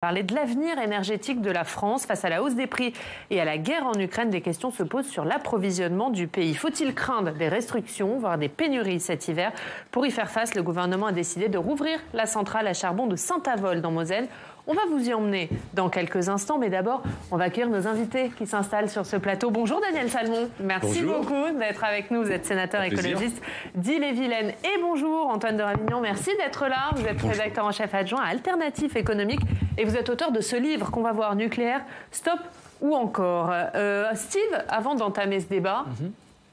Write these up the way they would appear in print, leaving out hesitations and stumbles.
Parler de l'avenir énergétique de la France face à la hausse des prix et à la guerre en Ukraine, des questions se posent sur l'approvisionnement du pays. Faut-il craindre des restrictions, voire des pénuries cet hiver? Pour y faire face, le gouvernement a décidé de rouvrir la centrale à charbon de Saint-Avold dans Moselle. On va vous y emmener dans quelques instants, mais d'abord, on va accueillir nos invités qui s'installent sur ce plateau. Bonjour Daniel Salmon, merci beaucoup d'être avec nous. Vous êtes sénateur écologiste d'Ille-et-Vilaine. Et bonjour Antoine de Ravignon, merci d'être là. Vous êtes rédacteur en chef adjoint à Alternatif économique et vous êtes auteur de ce livre qu'on va voir, Nucléaire, Stop ou encore. Steve, avant d'entamer ce débat,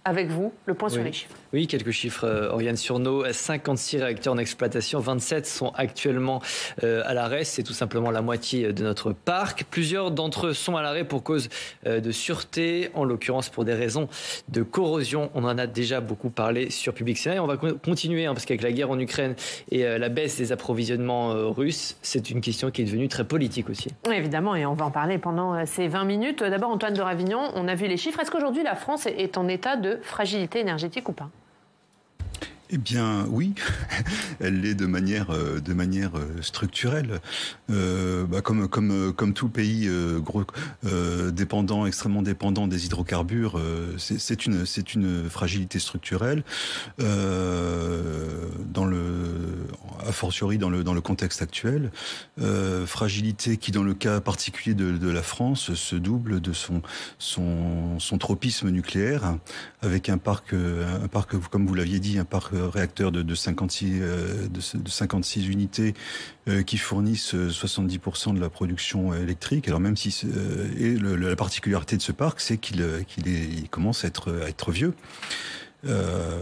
avec vous, le point sur les chiffres. Oui, quelques chiffres, Oriane Surnaud. 56 réacteurs en exploitation, 27 sont actuellement à l'arrêt. C'est tout simplement la moitié de notre parc. Plusieurs d'entre eux sont à l'arrêt pour cause de sûreté, en l'occurrence pour des raisons de corrosion. On en a déjà beaucoup parlé sur Public Sénat et on va continuer, parce qu'avec la guerre en Ukraine et la baisse des approvisionnements russes, c'est une question qui est devenue très politique aussi. Oui, évidemment, et on va en parler pendant ces 20 minutes. D'abord, Antoine de Ravignon, on a vu les chiffres. Est-ce qu'aujourd'hui la France est en état de fragilité énergétique ou pas? Eh bien, oui, elle l'est de manière structurelle. Comme tout pays extrêmement dépendant des hydrocarbures, c'est une fragilité structurelle. A fortiori dans le contexte actuel, fragilité qui, dans le cas particulier de la France, se double de son tropisme nucléaire, avec un parc, comme vous l'aviez dit, un parc réacteur de 56 unités qui fournissent 70% de la production électrique. Alors même si la particularité de ce parc, c'est qu'il commence à être vieux.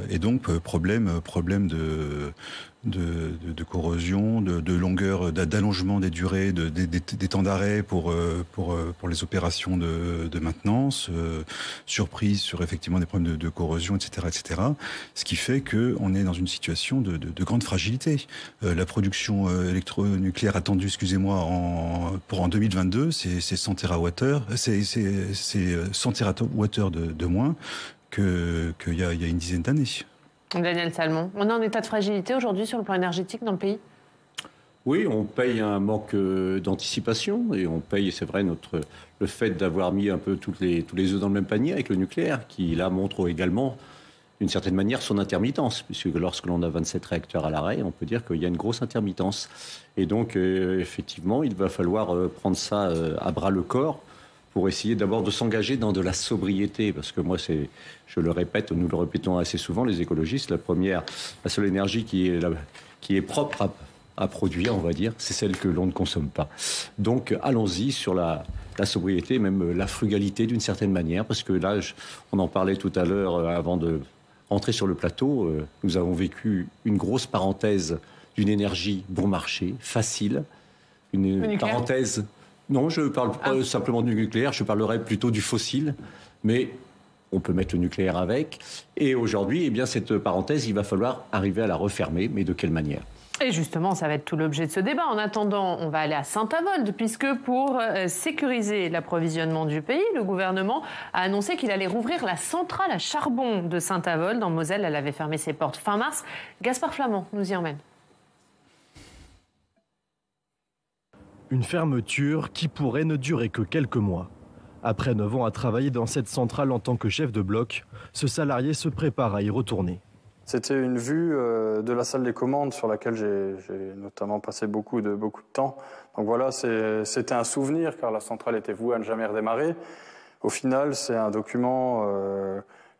Et donc problème de corrosion, de longueur, d'allongement des durées, des temps d'arrêt pour les opérations de maintenance, surprise sur effectivement des problèmes de corrosion, etc., etc. Ce qui fait que on est dans une situation de grande fragilité. La production électronucléaire attendue, en 2022, c'est 100 TWh, c'est 100 TWh de moins qu'il y a une dizaine d'années. Daniel Salmon, on est en état de fragilité aujourd'hui sur le plan énergétique dans le pays? Oui, on paye un manque d'anticipation et on paye, c'est vrai, le fait d'avoir mis un peu tous les œufs dans le même panier avec le nucléaire, qui là montre également d'une certaine manière son intermittence, puisque lorsque l'on a 27 réacteurs à l'arrêt, on peut dire qu'il y a une grosse intermittence. Et donc, effectivement, il va falloir prendre ça à bras le corps pour essayer d'abord de s'engager dans de la sobriété, parce que moi, je le répète, nous le répétons assez souvent, les écologistes, la seule énergie qui est propre à produire, on va dire, c'est celle que l'on ne consomme pas. Donc, allons-y sur la sobriété, même la frugalité d'une certaine manière, parce que là, on en parlait tout à l'heure avant de rentrer sur le plateau, nous avons vécu une grosse parenthèse d'une énergie bon marché, facile, une parenthèse... Non, je ne parle pas simplement du nucléaire, je parlerai plutôt du fossile, mais on peut mettre le nucléaire avec. Et aujourd'hui, cette parenthèse, il va falloir arriver à la refermer, mais de quelle manière ? Et justement, ça va être tout l'objet de ce débat. En attendant, on va aller à Saint-Avold, puisque pour sécuriser l'approvisionnement du pays, le gouvernement a annoncé qu'il allait rouvrir la centrale à charbon de Saint-Avold. En Moselle, elle avait fermé ses portes fin mars. Gaspard Flamand nous y emmène. Une fermeture qui pourrait ne durer que quelques mois. Après 9 ans à travailler dans cette centrale en tant que chef de bloc, ce salarié se prépare à y retourner. C'était une vue de la salle des commandes sur laquelle j'ai notamment passé beaucoup de temps. Donc voilà, c'était un souvenir car la centrale était vouée à ne jamais redémarrer. Au final, c'est un document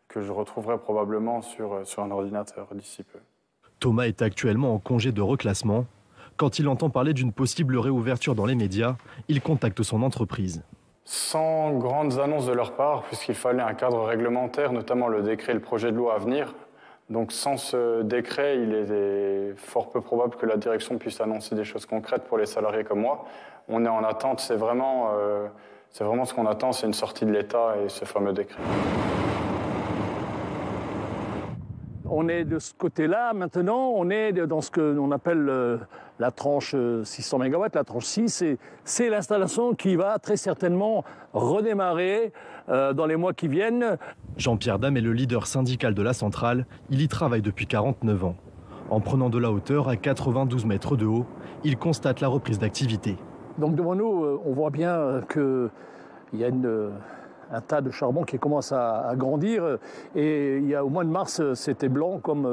que je retrouverai probablement sur un ordinateur d'ici peu. Thomas est actuellement en congé de reclassement. Quand il entend parler d'une possible réouverture dans les médias, il contacte son entreprise. Sans grandes annonces de leur part, puisqu'il fallait un cadre réglementaire, notamment le décret et le projet de loi à venir. Donc sans ce décret, il est fort peu probable que la direction puisse annoncer des choses concrètes pour les salariés comme moi. On est en attente, c'est vraiment ce qu'on attend, c'est une sortie de l'État et ce fameux décret. On est de ce côté-là, maintenant, on est dans ce qu'on appelle la tranche 600 MW, la tranche 6. C'est l'installation qui va très certainement redémarrer dans les mois qui viennent. Jean-Pierre Dame est le leader syndical de la centrale. Il y travaille depuis 49 ans. En prenant de la hauteur à 92 mètres de haut, il constate la reprise d'activité. Donc devant nous, on voit bien qu'il y a un tas de charbon qui commence à grandir. Et il y a, au mois de mars, c'était blanc comme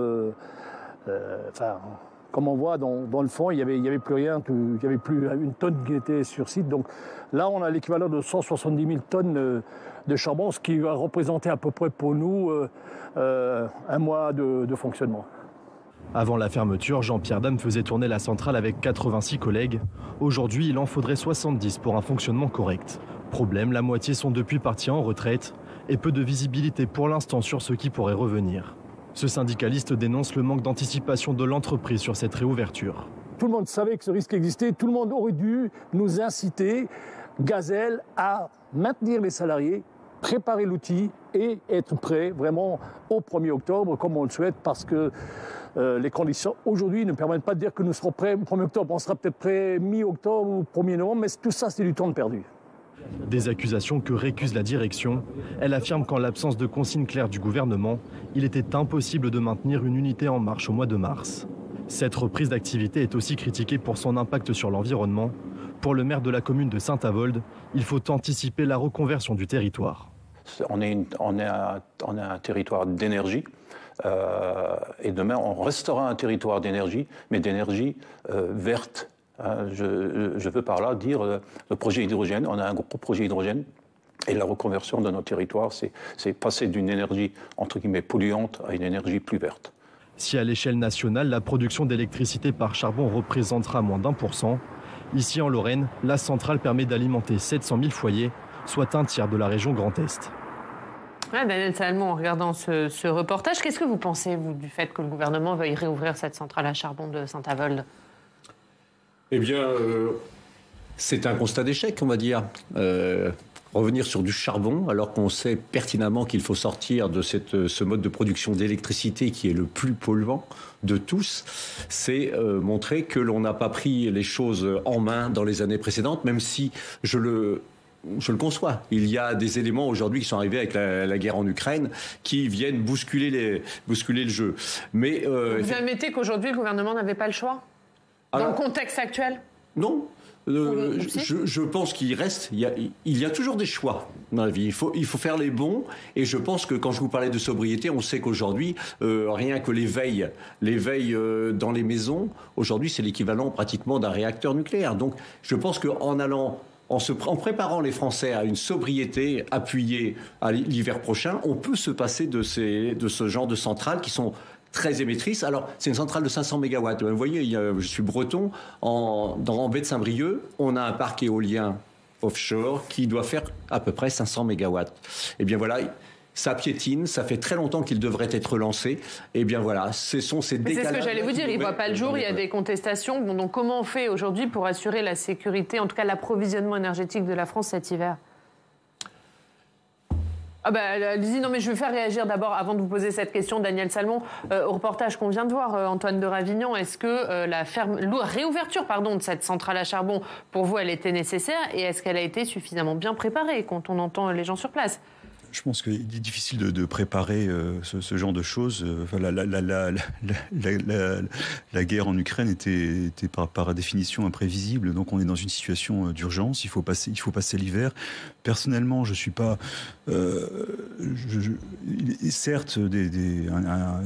on voit dans le fond, il y avait plus rien, il n'y avait plus une tonne qui était sur site. Donc là, on a l'équivalent de 170 000 tonnes de charbon, ce qui va représenter à peu près pour nous un mois de fonctionnement. Avant la fermeture, Jean-Pierre Dame faisait tourner la centrale avec 86 collègues. Aujourd'hui, il en faudrait 70 pour un fonctionnement correct. Problème, la moitié sont depuis partis en retraite et peu de visibilité pour l'instant sur ce qui pourrait revenir. Ce syndicaliste dénonce le manque d'anticipation de l'entreprise sur cette réouverture. Tout le monde savait que ce risque existait, tout le monde aurait dû nous inciter, Gazelle, à maintenir les salariés, préparer l'outil et être prêt vraiment au 1er octobre comme on le souhaite parce que les conditions aujourd'hui ne permettent pas de dire que nous serons prêts au 1er octobre. On sera peut-être prêts mi-octobre ou 1er novembre, mais tout ça c'est du temps de perdu. Des accusations que récuse la direction. Elle affirme qu'en l'absence de consignes claires du gouvernement, il était impossible de maintenir une unité en marche au mois de mars. Cette reprise d'activité est aussi critiquée pour son impact sur l'environnement. Pour le maire de la commune de Saint-Avold, il faut anticiper la reconversion du territoire. On est un territoire d'énergie. Et demain, on restera un territoire d'énergie, mais d'énergie verte. Je veux par là dire le projet hydrogène. On a un gros projet hydrogène. Et la reconversion de notre territoire, c'est passer d'une énergie, entre guillemets, polluante à une énergie plus verte. Si à l'échelle nationale, la production d'électricité par charbon représentera moins d'1%, ici en Lorraine, la centrale permet d'alimenter 700 000 foyers, soit un tiers de la région Grand Est. Ouais, Daniel Salmon, en regardant ce reportage, qu'est-ce que vous pensez, vous, du fait que le gouvernement veuille réouvrir cette centrale à charbon de Saint-Avold ? Eh bien, c'est un constat d'échec, on va dire. Revenir sur du charbon, alors qu'on sait pertinemment qu'il faut sortir de ce mode de production d'électricité qui est le plus polluant de tous, c'est montrer que l'on n'a pas pris les choses en main dans les années précédentes, même si je le conçois. Il y a des éléments aujourd'hui qui sont arrivés avec la guerre en Ukraine qui viennent bousculer le jeu. Mais vous admettez qu'aujourd'hui le gouvernement n'avait pas le choix dans le contexte actuel ? Non. Je pense qu'il reste, il y a toujours des choix dans la vie. Il faut faire les bons. Et je pense que quand je vous parlais de sobriété, on sait qu'aujourd'hui, rien que les veilles dans les maisons, aujourd'hui, c'est l'équivalent pratiquement d'un réacteur nucléaire. Donc, je pense en préparant les Français à une sobriété appuyée à l'hiver prochain, on peut se passer de ce genre de centrales qui sont très émettrice. Alors, c'est une centrale de 500 MW. Vous voyez, je suis breton. Dans baie de Saint-Brieuc, on a un parc éolien offshore qui doit faire à peu près 500 MW. Eh bien voilà, ça piétine. Ça fait très longtemps qu'il devrait être lancé. Eh bien voilà, ce sont ces décalages. C'est ce que j'allais vous dire. Il ne voit pas le jour. Il y a des contestations. Bon, donc, comment on fait aujourd'hui pour assurer la sécurité, en tout cas l'approvisionnement énergétique de la France cet hiver ? Ah allez-y, non mais je vais faire réagir d'abord, avant de vous poser cette question, Daniel Salmon, au reportage qu'on vient de voir, Antoine de Ravignon, est-ce que la réouverture de cette centrale à charbon, pour vous, elle était nécessaire et est-ce qu'elle a été suffisamment bien préparée quand on entend les gens sur place ? Je pense qu'il est difficile de préparer ce genre de choses. La guerre en Ukraine était par définition imprévisible, donc on est dans une situation d'urgence. Il faut passer l'hiver. Personnellement, je suis pas. Certes,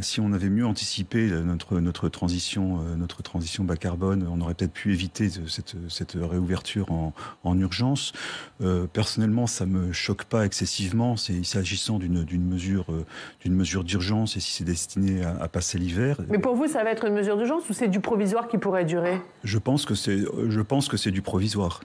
si on avait mieux anticipé notre transition bas carbone, on aurait peut-être pu éviter cette réouverture en urgence. Personnellement, ça me choque pas excessivement. S'agissant d'une mesure d'urgence et si c'est destiné à passer l'hiver. Mais pour vous, ça va être une mesure d'urgence ou c'est du provisoire qui pourrait durer ? Je pense que c'est du provisoire.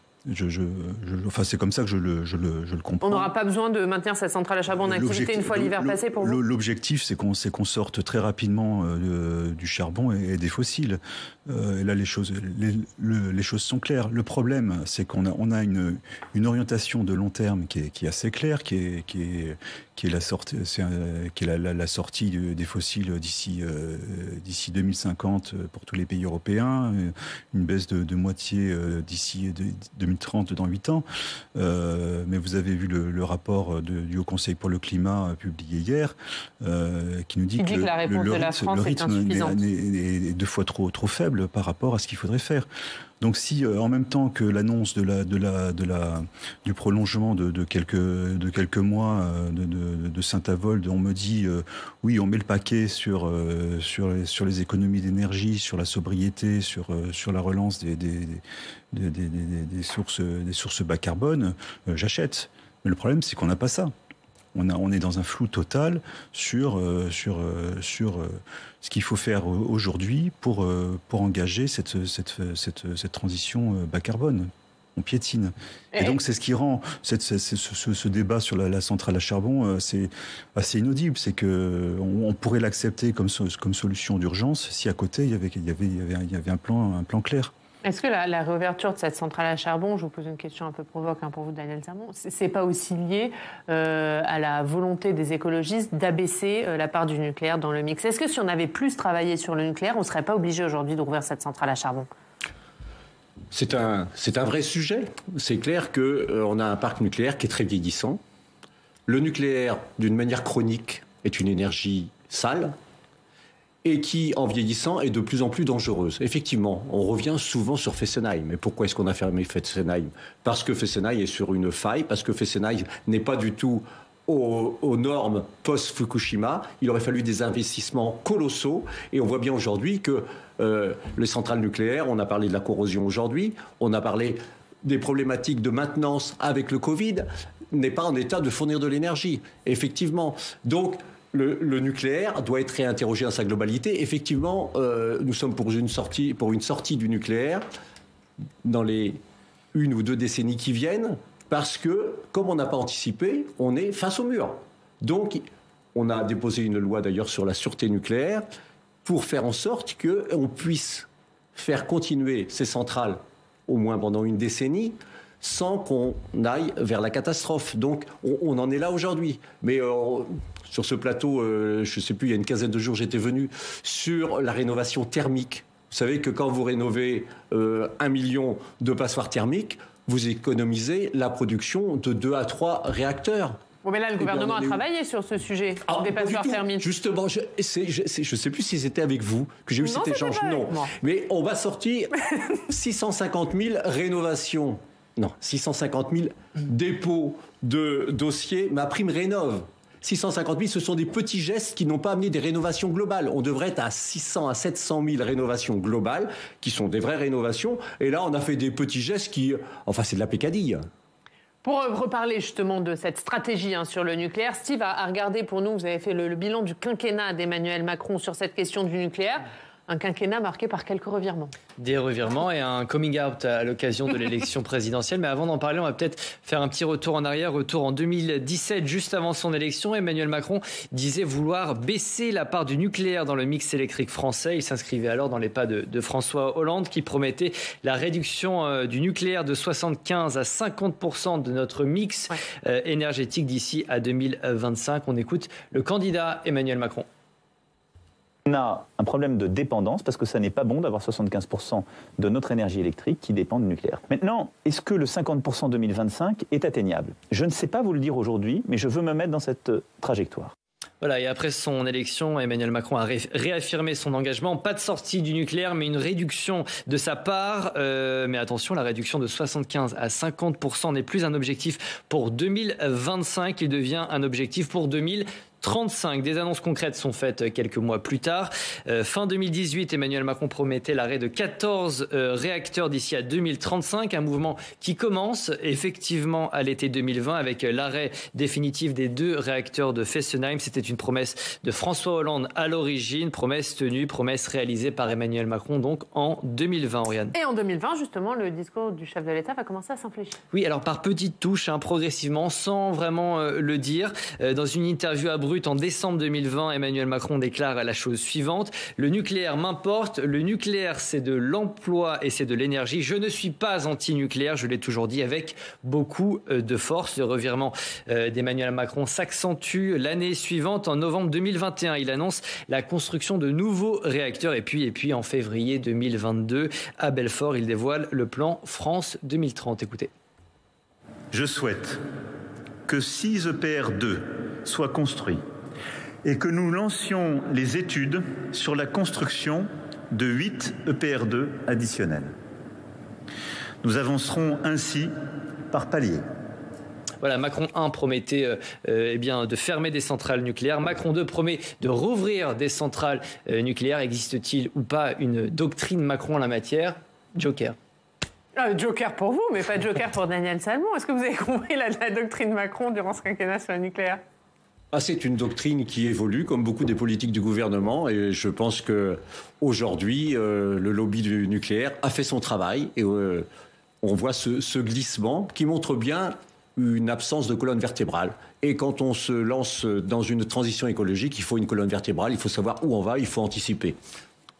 C'est comme ça que je le comprends. On n'aura pas besoin de maintenir cette centrale à charbon en activité une fois l'hiver passé pour vous ? L'objectif, c'est qu'on sorte très rapidement du charbon et des fossiles. Et là, les choses sont claires. Le problème, c'est qu'on a une orientation de long terme qui est assez claire, qui est la sortie des fossiles d'ici 2050 pour tous les pays européens, une baisse de moitié d'ici 2030 dans 8 ans. Mais vous avez vu le rapport du Haut Conseil pour le climat publié hier qui nous dit que la réponse de la France est insuffisante. est 2 fois trop faible par rapport à ce qu'il faudrait faire. Donc si en même temps que l'annonce du prolongement de quelques mois de Saint-Avold, on me dit oui, on met le paquet sur les économies d'énergie, sur la sobriété, sur la relance des sources bas carbone, j'achète. Mais le problème, c'est qu'on n'a pas ça. On est dans un flou total sur ce qu'il faut faire aujourd'hui pour engager cette transition bas carbone. On piétine. Et donc, c'est ce qui rend ce débat sur la centrale à charbon c'est assez inaudible. C'est qu'on pourrait l'accepter comme solution d'urgence si à côté, il y avait un plan clair. Est-ce que la réouverture de cette centrale à charbon, je vous pose une question un peu provoque pour vous, Daniel Sermon, c'est pas aussi lié à la volonté des écologistes d'abaisser la part du nucléaire dans le mix? Est-ce que si on avait plus travaillé sur le nucléaire, on ne serait pas obligé aujourd'hui de rouvrir cette centrale à charbon? C'est un vrai sujet. C'est clair qu'on a un parc nucléaire qui est très vieillissant. Le nucléaire, d'une manière chronique, est une énergie sale et qui, en vieillissant, est de plus en plus dangereuse. Effectivement, on revient souvent sur Fessenheim. Mais pourquoi est-ce qu'on a fermé Fessenheim? Parce que Fessenheim est sur une faille, parce que Fessenheim n'est pas du tout aux normes post-Fukushima. Il aurait fallu des investissements colossaux. Et on voit bien aujourd'hui que les centrales nucléaires, on a parlé de la corrosion aujourd'hui, on a parlé des problématiques de maintenance avec le Covid, n'est pas en état de fournir de l'énergie. Effectivement. Donc, le nucléaire doit être réinterrogé dans sa globalité. Effectivement, nous sommes pour une sortie du nucléaire dans les 1 ou 2 décennies qui viennent, parce que, comme on n'a pas anticipé, on est face au mur. Donc, on a déposé une loi d'ailleurs sur la sûreté nucléaire pour faire en sorte qu'on puisse faire continuer ces centrales au moins pendant une décennie, sans qu'on aille vers la catastrophe. Donc, on en est là aujourd'hui. Mais sur ce plateau, je ne sais plus, il y a une quinzaine de jours, j'étais venu sur la rénovation thermique. Vous savez que quand vous rénovez 1 million de passoires thermiques, vous économisez la production de 2 à 3 réacteurs. Bon, mais là, le gouvernement a travaillé sur ce sujet des passoires thermiques. Justement, je ne sais plus si c'était avec vous que j'ai eu cet échange. Non, mais on va sortir 650 000 rénovations. Non, 650 000 dépôts de dossiers, ma prime rénove. 650 000, ce sont des petits gestes qui n'ont pas amené des rénovations globales. On devrait être à 600 à 700 000 rénovations globales, qui sont des vraies rénovations. Et là, on a fait des petits gestes qui... Enfin, c'est de la pécadille. Pour reparler justement de cette stratégie sur le nucléaire, Steve a regardé pour nous, vous avez fait le bilan du quinquennat d'Emmanuel Macron sur cette question du nucléaire. Un quinquennat marqué par quelques revirements. Des revirements et un coming out à l'occasion de l'élection présidentielle. Mais avant d'en parler, on va peut-être faire un petit retour en arrière. Retour en 2017, juste avant son élection. Emmanuel Macron disait vouloir baisser la part du nucléaire dans le mix électrique français. Il s'inscrivait alors dans les pas de François Hollande qui promettait la réduction du nucléaire de 75 à 50% de notre mix énergétique d'ici à 2025. On écoute le candidat Emmanuel Macron. On a un problème de dépendance parce que ça n'est pas bon d'avoir 75% de notre énergie électrique qui dépend du nucléaire. Maintenant, est-ce que le 50% 2025 est atteignable? Je ne sais pas vous le dire aujourd'hui, mais je veux me mettre dans cette trajectoire. Voilà, et après son élection, Emmanuel Macron a réaffirmé son engagement. Pas de sortie du nucléaire, mais une réduction de sa part. Mais attention, la réduction de 75 à 50% n'est plus un objectif pour 2025. Il devient un objectif pour 2035. Des annonces concrètes sont faites quelques mois plus tard. Fin 2018, Emmanuel Macron promettait l'arrêt de 14 réacteurs d'ici à 2035. Un mouvement qui commence effectivement à l'été 2020 avec l'arrêt définitif des 2 réacteurs de Fessenheim. C'était une promesse de François Hollande à l'origine. Promesse tenue, promesse réalisée par Emmanuel Macron donc en 2020, Oriane. Et en 2020, justement, le discours du chef de l'État va commencer à s'infléchir. Oui, alors par petites touches, progressivement, sans vraiment le dire. Dans une interview à Brut en décembre 2020, Emmanuel Macron déclare la chose suivante. Le nucléaire m'importe. Le nucléaire, c'est de l'emploi et c'est de l'énergie. Je ne suis pas anti-nucléaire, je l'ai toujours dit avec beaucoup de force. Le revirement d'Emmanuel Macron s'accentue l'année suivante. En novembre 2021, il annonce la construction de nouveaux réacteurs. Et puis en février 2022, à Belfort, il dévoile le plan France 2030. Écoutez. Je souhaite que 6 EPR2 soient construits et que nous lancions les études sur la construction de 8 EPR2 additionnels. Nous avancerons ainsi par paliers. Voilà, Macron 1 promettait de fermer des centrales nucléaires. Macron 2 promet de rouvrir des centrales nucléaires. Existe-t-il ou pas une doctrine Macron en la matière? Joker. Joker pour vous, mais pas Joker pour Daniel Salmon. Est-ce que vous avez compris la doctrine Macron durant ce quinquennat sur le nucléaire? C'est une doctrine qui évolue, comme beaucoup des politiques du gouvernement, et je pense qu'aujourd'hui, le lobby du nucléaire a fait son travail, et on voit ce glissement qui montre bien une absence de colonne vertébrale. Et quand on se lance dans une transition écologique, il faut une colonne vertébrale, il faut savoir où on va, il faut anticiper.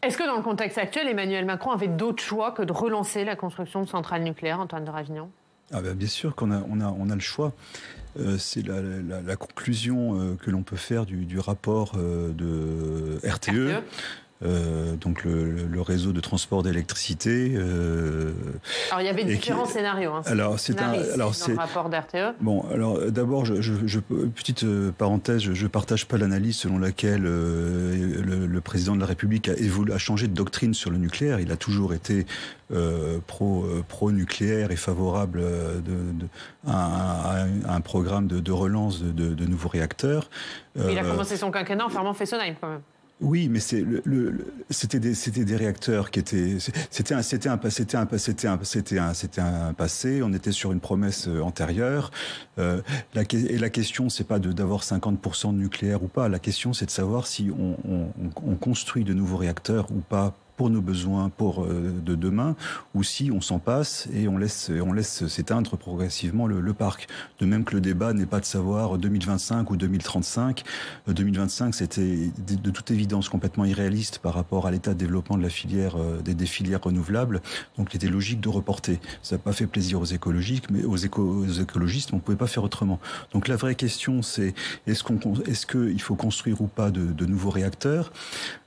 Est-ce que dans le contexte actuel, Emmanuel Macron avait d'autres choix que de relancer la construction de centrales nucléaires, Antoine de Ravignan? Bien sûr qu'on a le choix. C'est la conclusion que l'on peut faire du rapport de RTE. Donc le réseau de transport d'électricité. Alors il y avait différents scénarios. Alors dans le rapport d'RTE. Bon, alors d'abord, petite parenthèse, je partage pas l'analyse selon laquelle le président de la République a changé de doctrine sur le nucléaire. Il a toujours été pro-nucléaire et favorable à un programme de relance de nouveaux réacteurs. Il a commencé son quinquennat en fermant Fessenheim quand même. Oui, mais c'était des réacteurs qui étaient. C'était un passé. On était sur une promesse antérieure. Et la question, c'est pas d'avoir 50% de nucléaire ou pas. La question, c'est de savoir si on construit de nouveaux réacteurs ou pas pour nos besoins de demain, ou si on s'en passe et on laisse s'éteindre progressivement le parc. De même que le débat n'est pas de savoir 2025 ou 2035. 2025, c'était de toute évidence complètement irréaliste par rapport à l'état de développement de la filière, des filières renouvelables. Donc il était logique de reporter. Ça n'a pas fait plaisir aux écologistes, mais aux écologistes, mais on ne pouvait pas faire autrement. Donc la vraie question, c'est est-ce qu'il faut construire ou pas de nouveaux réacteurs?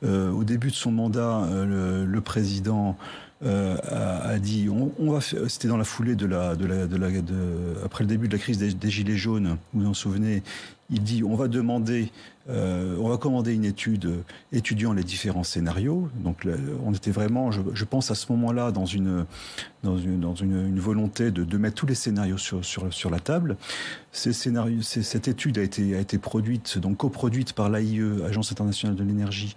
Au début de son mandat, le président a dit, c'était dans la foulée après le début de la crise des Gilets jaunes, vous vous en souvenez, il dit on va commander une étude étudiant les différents scénarios. Donc on était vraiment, je pense à ce moment-là, dans une volonté de mettre tous les scénarios sur la table. Cette étude a été produite, donc coproduite par l'AIE, Agence internationale de l'énergie,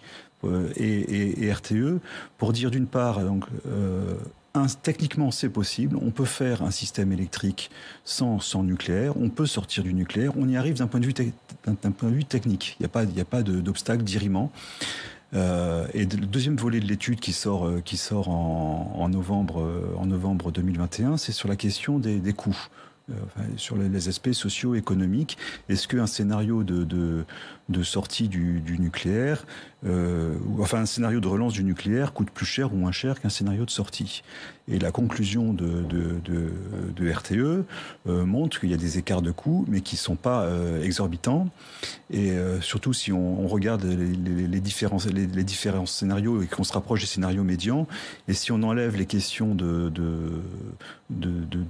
et RTE, pour dire d'une part, techniquement c'est possible, on peut faire un système électrique sans nucléaire, on peut sortir du nucléaire, on y arrive d'un point de vue technique, il n'y a pas d'obstacle, d'irriment. Et le deuxième volet de l'étude qui sort en novembre 2021, c'est sur la question des coûts. Sur les aspects socio-économiques. Est-ce qu'un scénario de sortie du nucléaire, un scénario de relance du nucléaire coûte plus cher ou moins cher qu'un scénario de sortie? Et la conclusion de RTE montre qu'il y a des écarts de coûts, mais qui ne sont pas exorbitants. Et surtout si on regarde les différents scénarios et qu'on se rapproche des scénarios médians, et si on enlève les questions de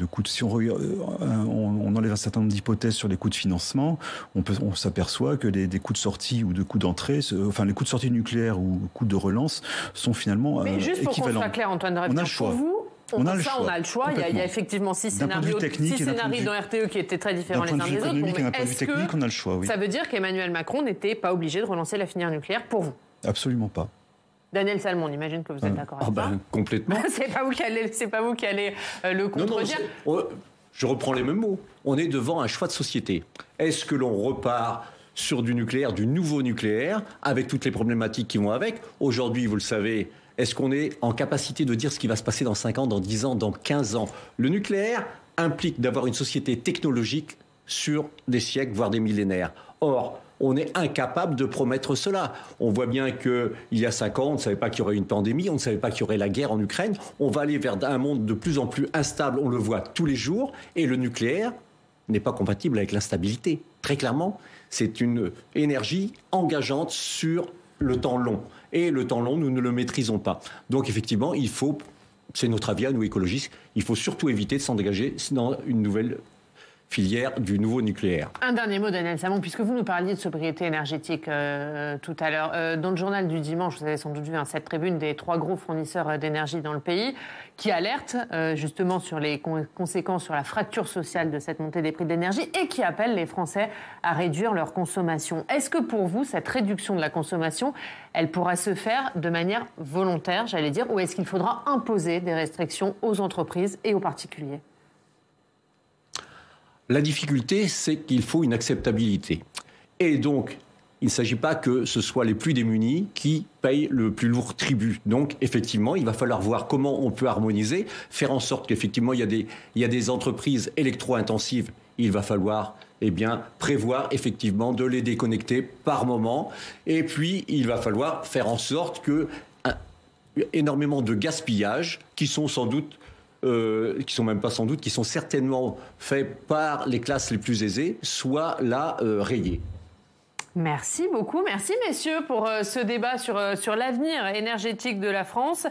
coûts, si on enlève un certain nombre d'hypothèses sur les coûts de financement, on s'aperçoit que des coûts de sortie ou de coûts d'entrée, les coûts de sortie nucléaire ou coûts de relance sont finalement équivalents. Mais juste pour qu'on soit clair, Antoine de Ravignan, pour vous, on a le choix. Il y a effectivement 6 scénarios dans RTE qui étaient très différents les uns des autres. D'un point de vue technique, on a le choix, oui. Ça veut dire qu'Emmanuel Macron n'était pas obligé de relancer la filière nucléaire pour vous? Absolument pas. Daniel Salmon, on imagine que vous êtes d'accord avec ça. Complètement. C'est pas vous qui allez le contredire. Je reprends les mêmes mots. On est devant un choix de société. Est-ce que l'on repart sur du nucléaire, du nouveau nucléaire, avec toutes les problématiques qui vont avec? Aujourd'hui, vous le savez, est-ce qu'on est en capacité de dire ce qui va se passer dans 5 ans, dans 10 ans, dans 15 ans? Le nucléaire implique d'avoir une société technologique sur des siècles, voire des millénaires. Or, on est incapable de promettre cela. On voit bien qu'il y a 5 ans, on ne savait pas qu'il y aurait une pandémie, on ne savait pas qu'il y aurait la guerre en Ukraine. On va aller vers un monde de plus en plus instable, on le voit tous les jours, et le nucléaire n'est pas compatible avec l'instabilité. Très clairement, c'est une énergie engageante sur le temps long. Et le temps long, nous ne le maîtrisons pas. Donc effectivement, c'est notre avis à nous écologistes, il faut surtout éviter de s'engager dans une nouvelle filière du nouveau nucléaire. Un dernier mot, Daniel Samon, puisque vous nous parliez de sobriété énergétique tout à l'heure. Dans le journal du dimanche, vous avez sans doute vu cette tribune des 3 gros fournisseurs d'énergie dans le pays qui alertent justement sur les conséquences sur la fracture sociale de cette montée des prix de l'énergie et qui appellent les Français à réduire leur consommation. Est-ce que pour vous, cette réduction de la consommation, elle pourra se faire de manière volontaire, j'allais dire, ou est-ce qu'il faudra imposer des restrictions aux entreprises et aux particuliers ? La difficulté, c'est qu'il faut une acceptabilité. Et donc, il ne s'agit pas que ce soit les plus démunis qui payent le plus lourd tribut. Donc, effectivement, il va falloir voir comment on peut harmoniser, faire en sorte qu'effectivement, il y a des entreprises électro-intensives. Il va falloir prévoir effectivement de les déconnecter par moment. Et puis, il va falloir faire en sorte que énormément de gaspillage qui sont sans doute qui sont certainement faits par les classes les plus aisées, soient là rayés. Merci beaucoup, merci messieurs pour ce débat sur l'avenir énergétique de la France.